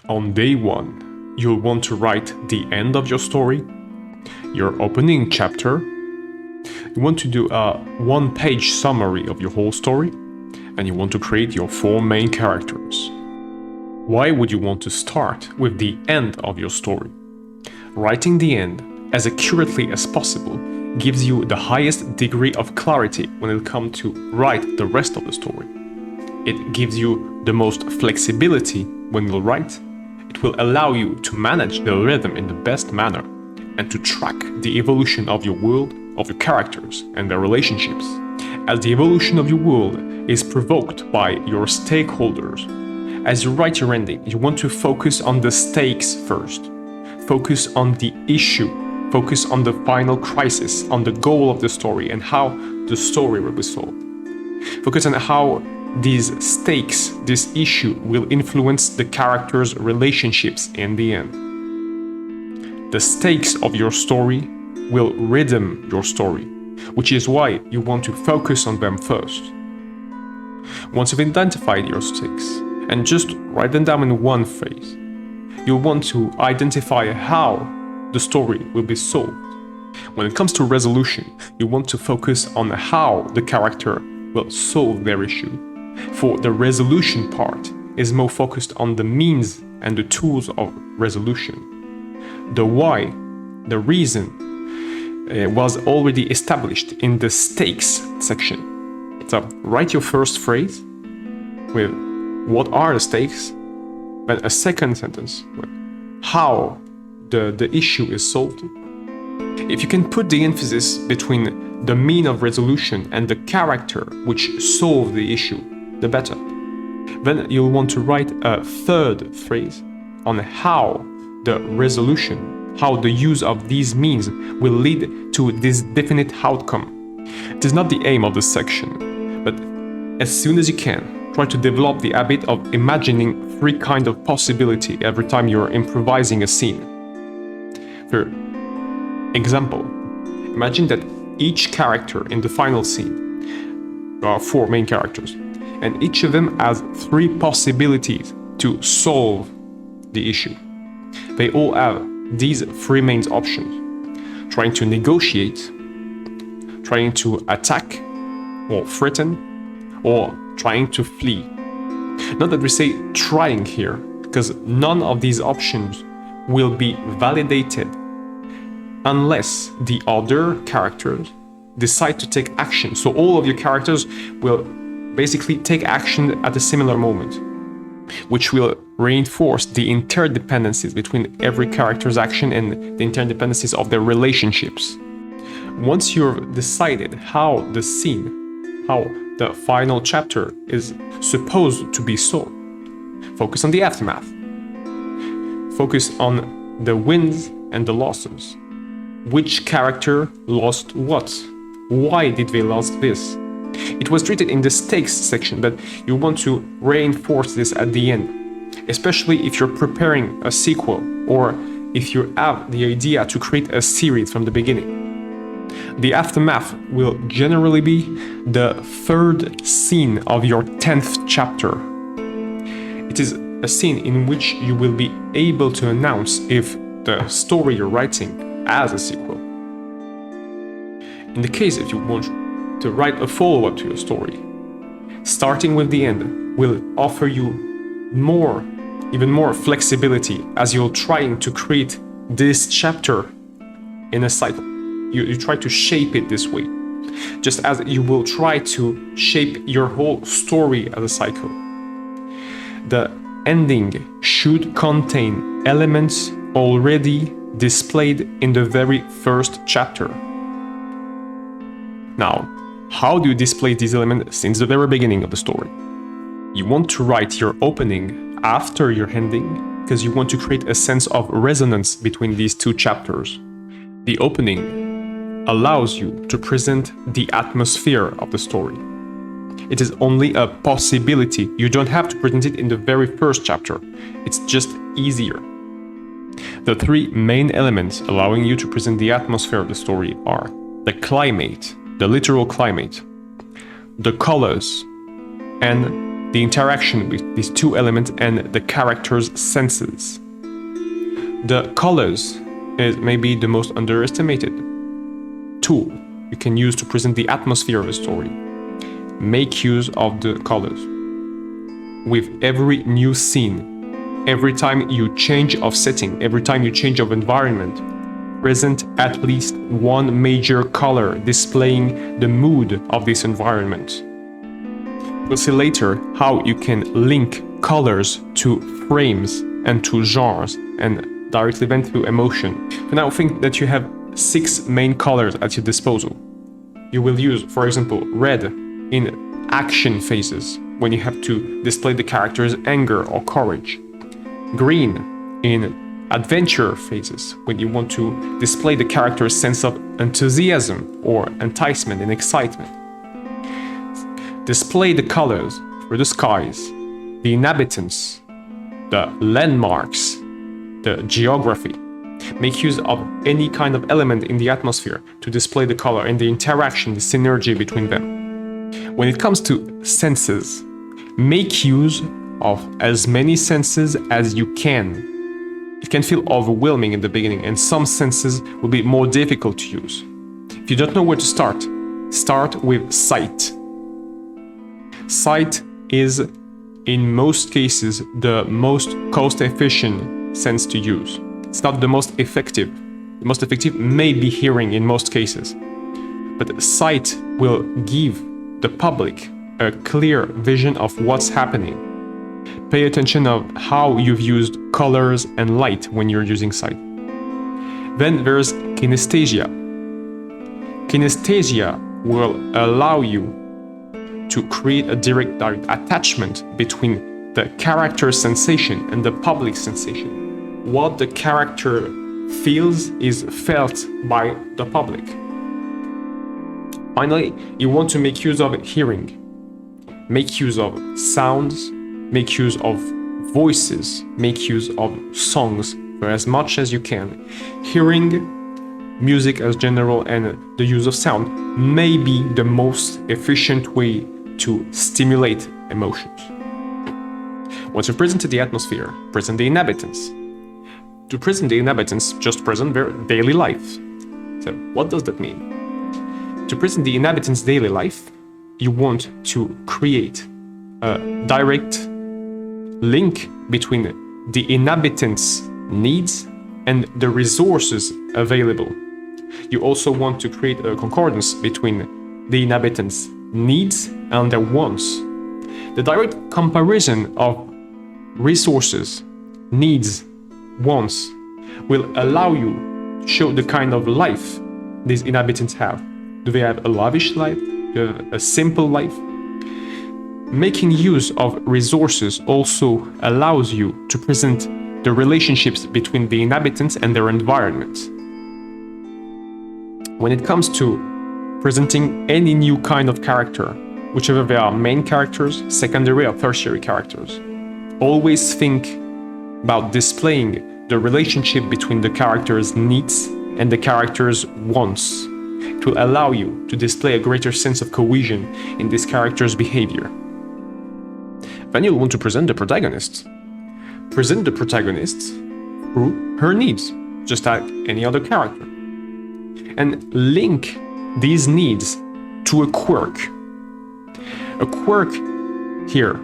On day one, you'll want to write the end of your story, your opening chapter. You want to do a one-page summary of your whole story, and you want to create your 4 main characters. Why would you want to start with the end of your story? Writing the end as accurately as possible gives you the highest degree of clarity when it comes to write the rest of the story. It gives you the most flexibility when you write. It will allow you to manage the rhythm in the best manner and to track the evolution of your world, of your characters and their relationships, as the evolution of your world is provoked by your stakeholders. As you write your ending, you want to focus on the stakes first. Focus on the issue. Focus on the final crisis, on the goal of the story and how the story will be solved. Focus on how these stakes, this issue, will influence the characters' relationships in the end. The stakes of your story will rhythm your story, which is why you want to focus on them first. Once you've identified your stakes, and just write them down in one phrase, you'll want to identify how the story will be solved. When it comes to resolution, you want to focus on how the character will solve their issue. For the resolution part is more focused on the means and the tools of resolution. The why, the reason, was already established in the stakes section. So write your first phrase with what are the stakes, then a second sentence with how the issue is solved. If you can put the emphasis between the mean of resolution and the character which solved the issue, the better. Then you'll want to write a third phrase on how the resolution, how the use of these means will lead to this definite outcome. It is not the aim of this section, but as soon as you can, try to develop the habit of imagining 3 kinds of possibility every time you're improvising a scene. For example, imagine that each character in the final scene, there are 4 main characters, and each of them has 3 possibilities to solve the issue. They all have these 3 main options: trying to negotiate, trying to attack or threaten, or trying to flee. Not that we say trying here, because none of these options will be validated unless the other characters decide to take action. So all of your characters will basically take action at a similar moment, which will reinforce the interdependencies between every character's action and the interdependencies of their relationships. Once you've decided how the scene, how the final chapter is supposed to be solved, focus on the aftermath. Focus on the wins and the losses. Which character lost what? Why did they lose this? It was treated in the stakes section, but you want to reinforce this at the end, especially if you're preparing a sequel or if you have the idea to create a series from the beginning. The aftermath will generally be the 3rd scene of your 10th chapter. It is a scene in which you will be able to announce if the story you're writing has a sequel. In the case if you want to write a follow-up to your story, starting with the end will offer you even more flexibility as you're trying to create this chapter in a cycle. You try to shape it this way, just as you will try to shape your whole story as a cycle. The ending should contain elements already displayed in the very first chapter. Now, how do you display these elements since the very beginning of the story? You want to write your opening after your ending because you want to create a sense of resonance between these 2 chapters. The opening allows you to present the atmosphere of the story. It is only a possibility. You don't have to present it in the very first chapter. It's just easier. The 3 main elements allowing you to present the atmosphere of the story are the climate, the literal climate, the colors, and the interaction with these two elements and the character's senses. The colors is maybe the most underestimated tool you can use to present the atmosphere of a story. Make use of the colors. With every new scene, every time you change of setting, every time you change of environment, present at least one major color displaying the mood of this environment. We'll see later how you can link colors to frames and to genres and directly then to emotion. For now, think that you have 6 main colors at your disposal. You will use, for example, red in action phases, when you have to display the character's anger or courage. Green in adventure phases, when you want to display the character's sense of enthusiasm or enticement and excitement. Display the colors for the skies, the inhabitants, the landmarks, the geography. Make use of any kind of element in the atmosphere to display the color and the interaction, the synergy between them. When it comes to senses, make use of as many senses as you can. It can feel overwhelming in the beginning, and some senses will be more difficult to use. If you don't know where to start with sight. Sight is, in most cases, the most cost-efficient sense to use. It's not the most effective. The most effective may be hearing in most cases. But sight will give the public a clear vision of what's happening. Pay attention of how you've used colors and light when you're using sight. Then there's kinesthesia. Kinesthesia will allow you to create a direct attachment between the character's sensation and the public sensation. What the character feels is felt by the public. Finally, you want to make use of hearing. Make use of sounds, make use of voices, make use of songs for as much as you can. Hearing, music as general, and the use of sound may be the most efficient way to stimulate emotions. Once you've presented the atmosphere, present the inhabitants. To present the inhabitants, just present their daily life. So what does that mean? To present the inhabitants' daily life, you want to create a direct link between the inhabitants' needs and the resources available. You also want to create a concordance between the inhabitants' needs and their wants. The direct comparison of resources, needs, wants will allow you to show the kind of life these inhabitants have. Do they have a lavish life? Do they have a simple life? Making use of resources also allows you to present the relationships between the inhabitants and their environment. When it comes to presenting any new kind of character, whichever they are main characters, secondary or tertiary characters, always think about displaying the relationship between the character's needs and the character's wants to allow you to display a greater sense of cohesion in this character's behavior. Then you'll want to present the protagonist. Present the protagonist through her needs, just like any other character. And link these needs to a quirk. A quirk here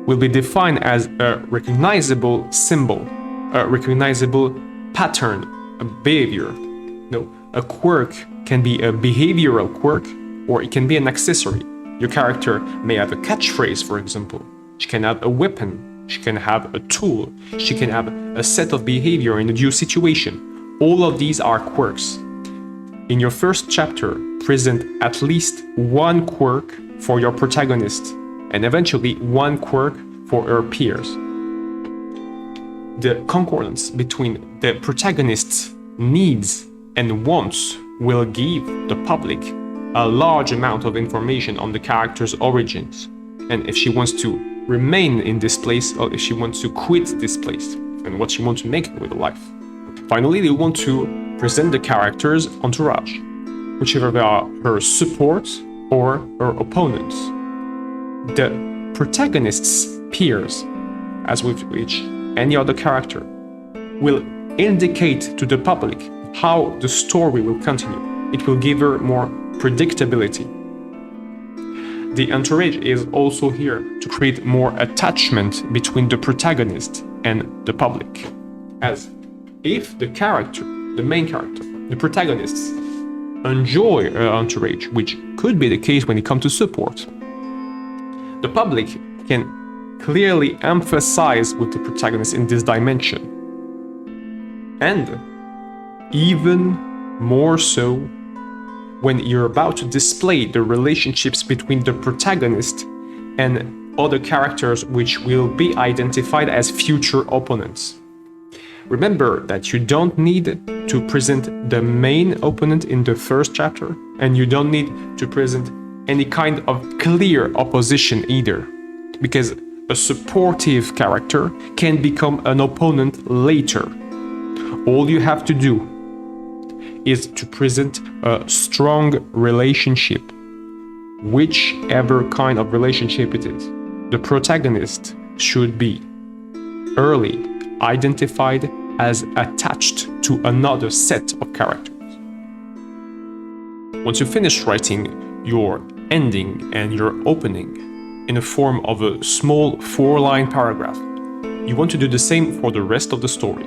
will be defined as a recognizable symbol, a recognizable pattern, a behavior. No, a quirk can be a behavioral quirk, or it can be an accessory. Your character may have a catchphrase, for example. She can have a weapon. She can have a tool. She can have a set of behavior in a due situation. All of these are quirks. In your first chapter, present at least one quirk for your protagonist, and eventually one quirk for her peers. The concordance between the protagonist's needs and wants will give the public a large amount of information on the character's origins, and if she wants to remain in this place or if she wants to quit this place, and what she wants to make with her life. Finally, they want to present the character's entourage, whichever they are her support or her opponents. The protagonist's peers, as with which any other character, will indicate to the public how the story will continue. It will give her more predictability. The entourage is also here to create more attachment between the protagonist and the public. As if the character, the main character, the protagonists, enjoy her entourage, which could be the case when it comes to support, the public can clearly emphasize with the protagonist in this dimension. And even more so when you're about to display the relationships between the protagonist and other characters which will be identified as future opponents. Remember that you don't need to present the main opponent in the first chapter, and you don't need to present any kind of clear opposition either, because a supportive character can become an opponent later. All you have to do is to present a strong relationship, whichever kind of relationship it is. The protagonist should be early identified as attached to another set of characters. Once you finish writing your ending and your opening in the form of a small 4-line paragraph, you want to do the same for the rest of the story.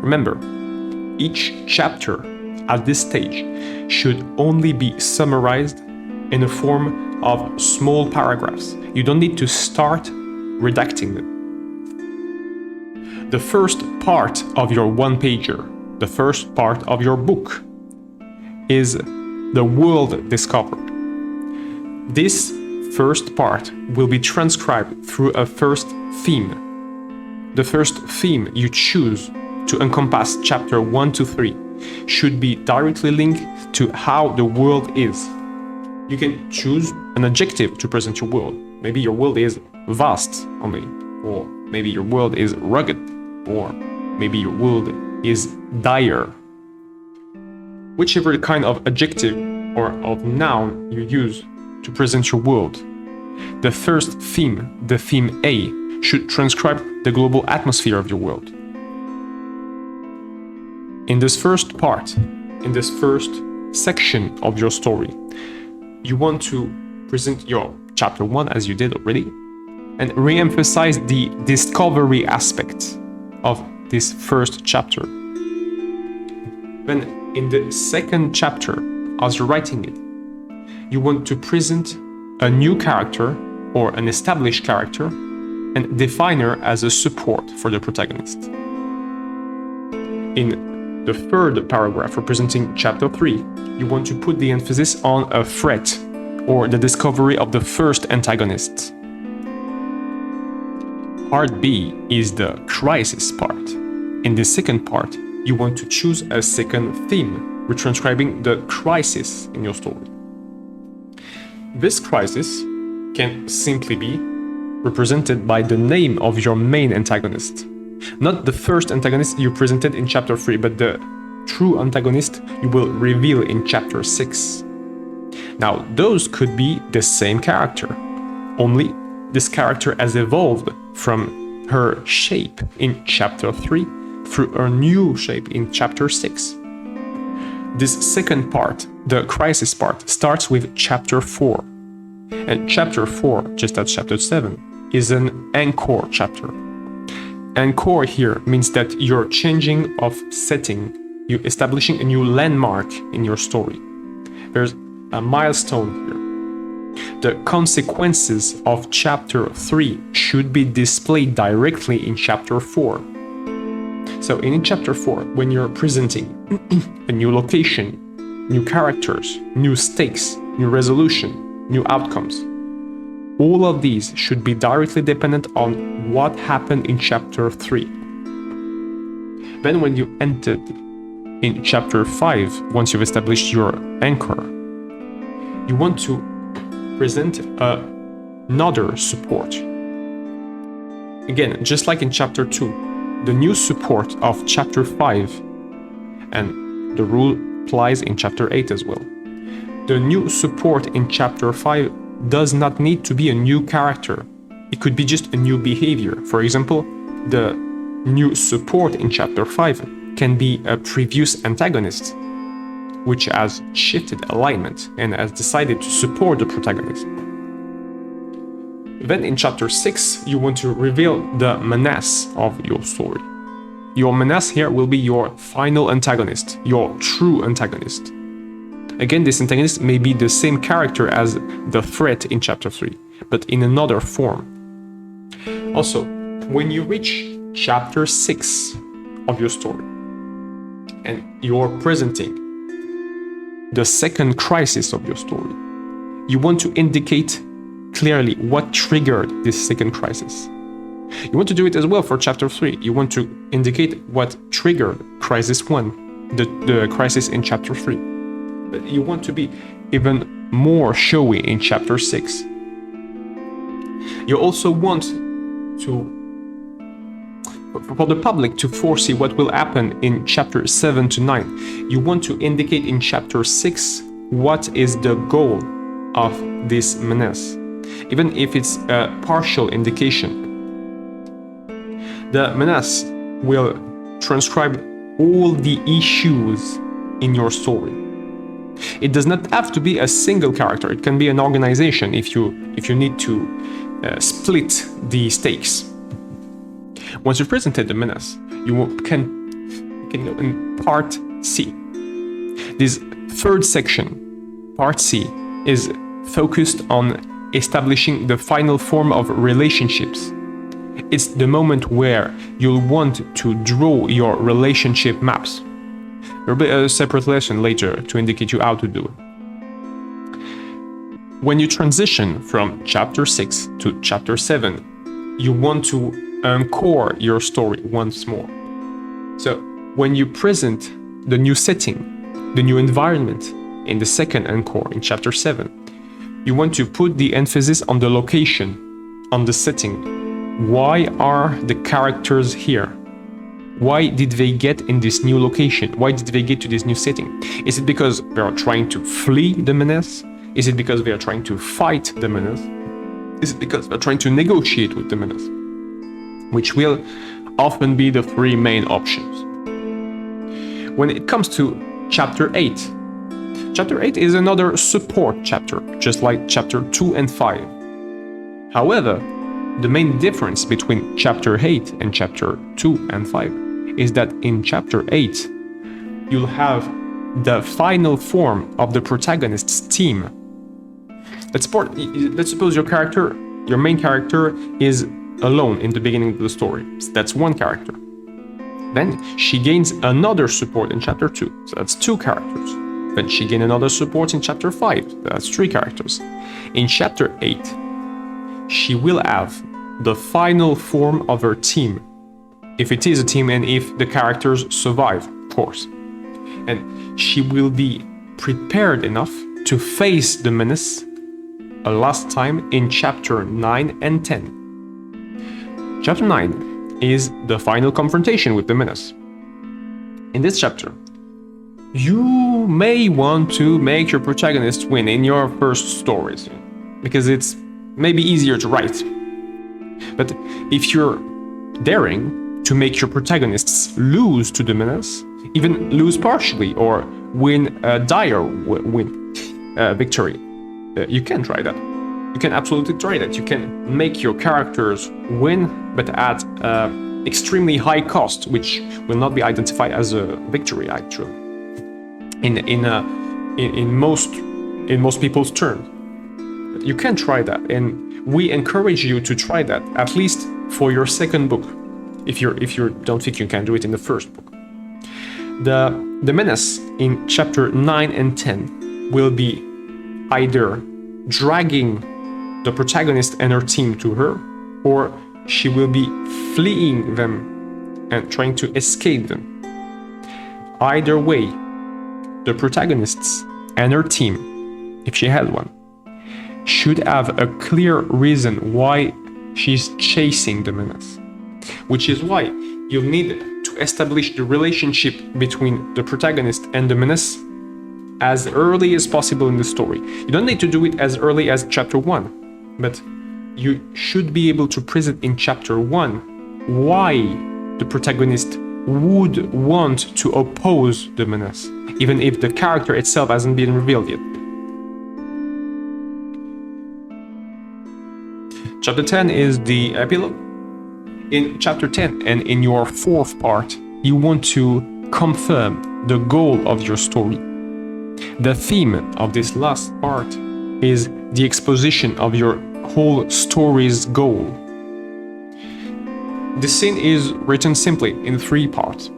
Remember, each chapter at this stage should only be summarized in the form of small paragraphs. You don't need to start redacting them. The first part of your one-pager, the first part of your book, is the world discovered. This first part will be transcribed through a first theme. The first theme you choose to encompass chapter 1 to 3 should be directly linked to how the world is. You can choose an adjective to present your world. Maybe your world is vast only, or maybe your world is rugged, or maybe your world is dire. Whichever kind of adjective or of noun you use to present your world, the first theme, the theme A, should transcribe the global atmosphere of your world. In this first part, in this first section of your story, you want to present your chapter 1 as you did already, and re-emphasize the discovery aspect of this first chapter. Then in the second chapter, as you're writing it, you want to present a new character or an established character and define her as a support for the protagonist. In the third paragraph representing chapter 3, you want to put the emphasis on a threat or the discovery of the first antagonist. Part B is the crisis part. In the second part, you want to choose a second theme, retranscribing the crisis in your story. This crisis can simply be represented by the name of your main antagonist. Not the first antagonist you presented in chapter 3, but the true antagonist you will reveal in chapter 6. Now, those could be the same character, only this character has evolved from her shape in chapter 3 through her new shape in chapter 6. This second part, the crisis part, starts with chapter 4. And chapter 4, just as chapter 7, is an encore chapter. Encore here means that you're changing of setting, you're establishing a new landmark in your story. There's a milestone here. The consequences of chapter 3 should be displayed directly in chapter 4. So in chapter 4, when you're presenting a new location, new characters, new stakes, new resolution, new outcomes, all of these should be directly dependent on what happened in chapter 3. Then when you entered in chapter 5, once you've established your anchor, you want to present another support. Again, just like in chapter 2, the new support of chapter 5, and the rule applies in chapter 8 as well. The new support in chapter 5 does not need to be a new character. It could be just a new behavior. For example, the new support in chapter 5 can be a previous antagonist, which has shifted alignment and has decided to support the protagonist. Then in chapter 6, you want to reveal the menace of your story. Your menace here will be your final antagonist, your true antagonist. Again, this antagonist may be the same character as the threat in chapter 3, but in another form. Also, when you reach chapter 6 of your story, and you're presenting the second crisis of your story, you want to indicate clearly what triggered this second crisis. You want to do it as well for chapter 3. You want to indicate what triggered crisis 1, the crisis in chapter 3. But you want to be even more showy in chapter 6. You also want to, for the public to foresee what will happen in chapter 7 to 9. You want to indicate in chapter 6 what is the goal of this menace, even if it's a partial indication. The menace will transcribe all the issues in your story. It does not have to be a single character. It can be an organization if you need to split the stakes. Once you've presented the menace, you can go in part C. This third section, part C, is focused on establishing the final form of relationships. It's the moment where you'll want to draw your relationship maps. There will be a separate lesson later to indicate you how to do it. When you transition from chapter 6 to chapter 7, you want to encore your story once more. So when you present the new setting, the new environment in the second encore in chapter 7, you want to put the emphasis on the location, on the setting. Why are the characters here? Why did they get in this new location? Why did they get to this new setting? Is it because they are trying to flee the menace? Is it because they are trying to fight the menace? Is it because they're trying to negotiate with the menace? Which will often be the three main options. When it comes to chapter 8, chapter 8 is another support chapter, just like chapter 2 and 5. However, the main difference between chapter 8 and chapter 2 and 5 is that in chapter 8, you'll have the final form of the protagonist's team. Let's suppose your main character is alone in the beginning of the story. So that's one character. Then she gains another support in chapter 2. So that's two characters. Then she gains another support in chapter 5. That's three characters. In chapter 8, she will have the final form of her team. If it is a team and if the characters survive, of course. And she will be prepared enough to face the menace a last time in chapter 9 and 10. Chapter 9 is the final confrontation with the menace. In this chapter, you may want to make your protagonist win in your first stories, because it's maybe easier to write. But if you're daring to make your protagonists lose to the menace, even lose partially or win a dire victory, you can try that. You can absolutely try that. You can make your characters win, but at extremely high cost, which will not be identified as a victory, actually. In most people's terms, you can try that, and we encourage you to try that at least for your second book. If you don't think you can do it in the first book, the menace in chapter 9 and 10 will be either dragging the protagonist and her team to her, or she will be fleeing them and trying to escape them. Either way, the protagonists and her team, if she has one, should have a clear reason why she's chasing the menace. Which is why you need to establish the relationship between the protagonist and the menace as early as possible in the story. You don't need to do it as early as chapter 1, but you should be able to present in chapter 1 why the protagonist would want to oppose the menace, even if the character itself hasn't been revealed yet. Chapter 10 is the epilogue. In chapter 10 and in your fourth part, you want to confirm the goal of your story. The theme of this last part is the exposition of your whole story's goal. The scene is written simply in 3 parts.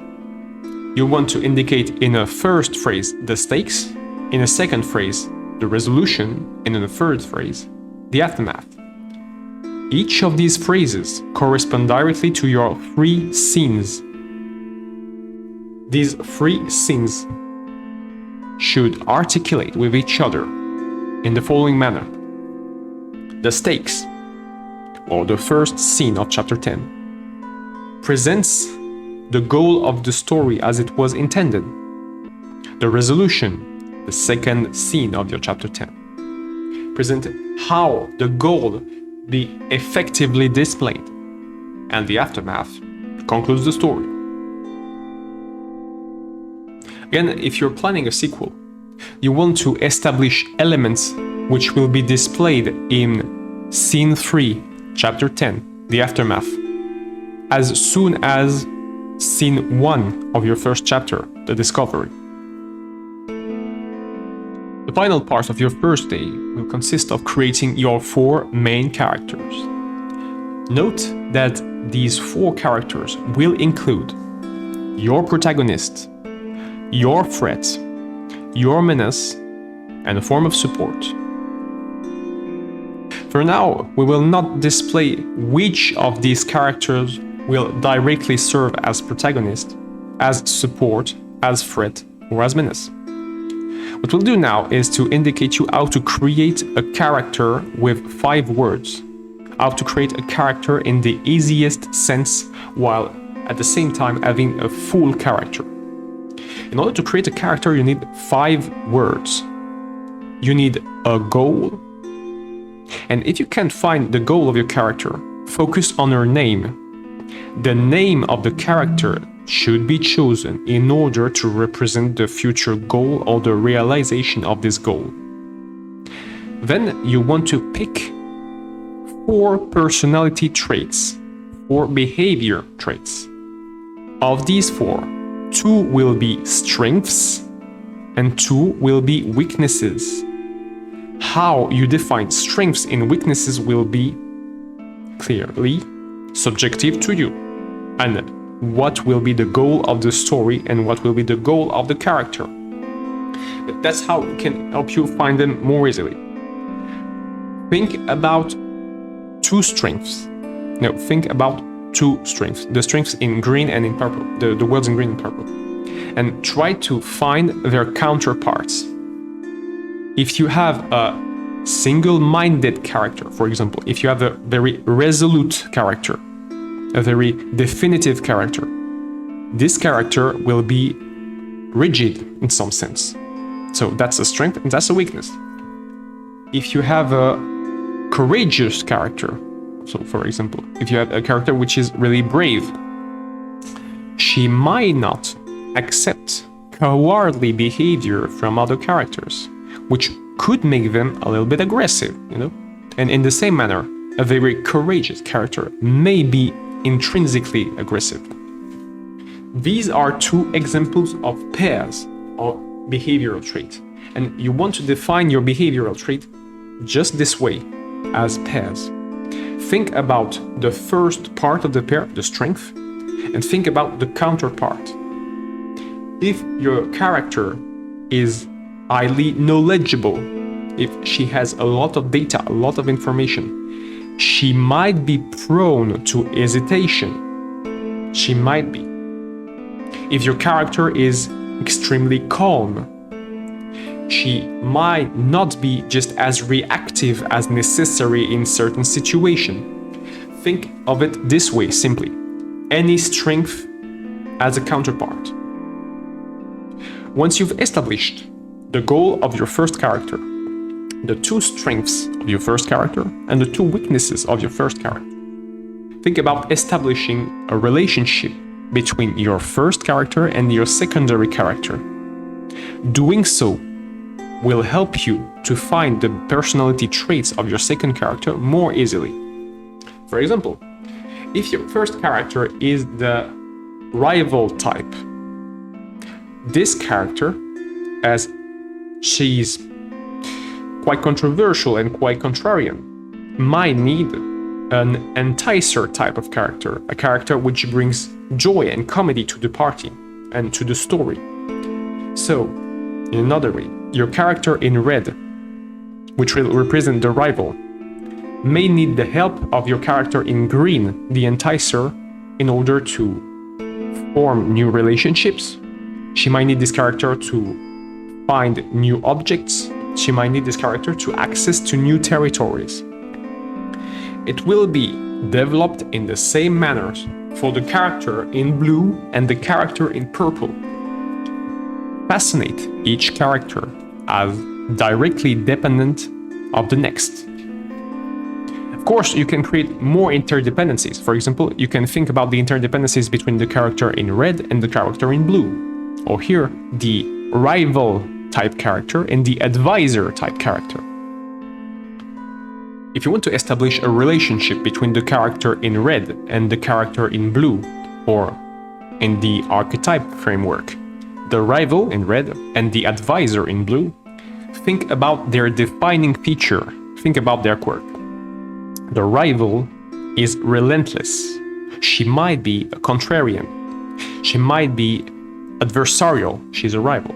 You want to indicate in a first phrase the stakes, in a second phrase the resolution, and in a third phrase the aftermath. Each of these phrases correspond directly to your 3 scenes. These 3 scenes should articulate with each other in the following manner. The stakes, or the first scene of chapter 10, presents the goal of the story as it was intended. The resolution, the second scene of your chapter 10, presents how the goal be effectively displayed, and the aftermath concludes the story. Again, if you're planning a sequel, you want to establish elements which will be displayed in Scene 3, Chapter 10, the aftermath, as soon as Scene 1 of your first chapter, the discovery. The final part of your first day will consist of creating your 4 main characters. Note that these 4 characters will include your protagonist, your threat, your menace, and a form of support. For now, we will not display which of these characters will directly serve as protagonist, as support, as threat, or as menace. What we'll do now is to indicate you how to create a character with 5 words. How to create a character in the easiest sense while at the same time having a full character. In order to create a character, you need 5 words. You need a goal. And if you can't find the goal of your character, focus on her name. The name of the character should be chosen in order to represent the future goal or the realization of this goal. Then you want to pick 4 personality traits, 4 behavior traits. Of these 4, 2 will be strengths and 2 will be weaknesses. How you define strengths and weaknesses will be clearly subjective to you, and what will be the goal of the story and what will be the goal of the character. That's how we can help you find them more easily. Think about 2 strengths. No, think about 2 strengths. The strengths in green and in purple. The words in green and purple. And try to find their counterparts. If you have a single-minded character, for example, if you have a very resolute character, a very definitive character, this character will be rigid in some sense. So that's a strength and that's a weakness. If you have a courageous character, so for example, if you have a character which is really brave, she might not accept cowardly behavior from other characters, which could make them a little bit aggressive, you know? And in the same manner, a very courageous character may be intrinsically aggressive. These are 2 examples of pairs of behavioral trait, and you want to define your behavioral trait just this way, as pairs. Think about the first part of the pair, the strength, and think about the counterpart. If your character is highly knowledgeable, if she has a lot of data, a lot of information, she might be prone to hesitation. She might be. If your character is extremely calm, she might not be just as reactive as necessary in certain situations. Think of it this way simply. Any strength as a counterpart. Once you've established the goal of your first character, the two strengths of your first character, and the two weaknesses of your first character. Think about establishing a relationship between your first character and your secondary character. Doing so will help you to find the personality traits of your second character more easily. For example, if your first character is the rival type, this character, as she's quite controversial and quite contrarian, might need an enticer type of character, a character which brings joy and comedy to the party and to the story. So, in another way, your character in red, which will represent the rival, may need the help of your character in green, the enticer, in order to form new relationships. She might need this character to find new objects. She might need this character to access to new territories. It will be developed in the same manners for the character in blue and the character in purple. Fascinate each character as directly dependent of the next. Of course, you can create more interdependencies. For example, you can think about the interdependencies between the character in red and the character in blue. Or here, the rival type character and the advisor type character. If you want to establish a relationship between the character in red and the character in blue, or in the archetype framework, the rival in red and the advisor in blue, think about their defining feature, think about their quirk. The rival is relentless. She might be a contrarian. She might be adversarial. She's a rival.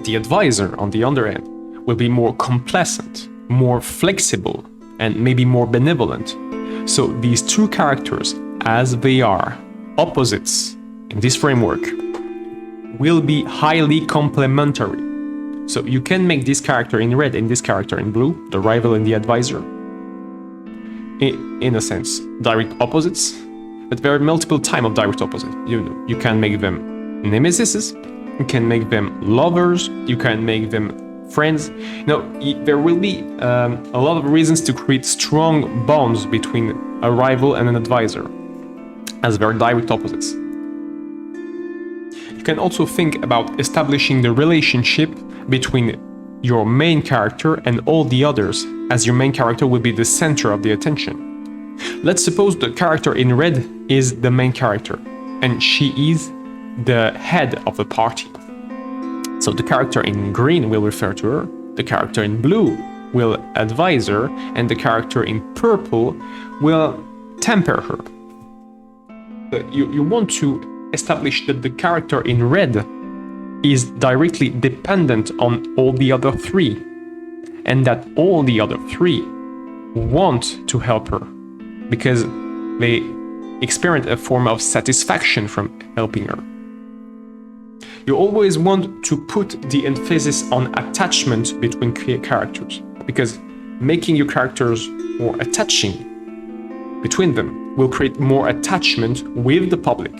The advisor, on the other hand, will be more complacent, more flexible, and maybe more benevolent. So these two characters, as they are opposites in this framework, will be highly complementary. So you can make this character in red and this character in blue, the rival and the advisor, in a sense, direct opposites, but there are multiple types of direct opposites. You can make them nemesis, you can make them lovers, you can make them friends. There will be a lot of reasons to create strong bonds between a rival and an advisor, as very direct opposites. You can also think about establishing the relationship between your main character and all the others, as your main character will be the center of the attention. Let's suppose the character in red is the main character, and she is the head of the party. So the character in green will refer to her, the character in blue will advise her, and the character in purple will temper her. You want to establish that the character in red is directly dependent on all the other three, and that all the other three want to help her because they experience a form of satisfaction from helping her. You always want to put the emphasis on attachment between characters, because making your characters more attaching between them will create more attachment with the public.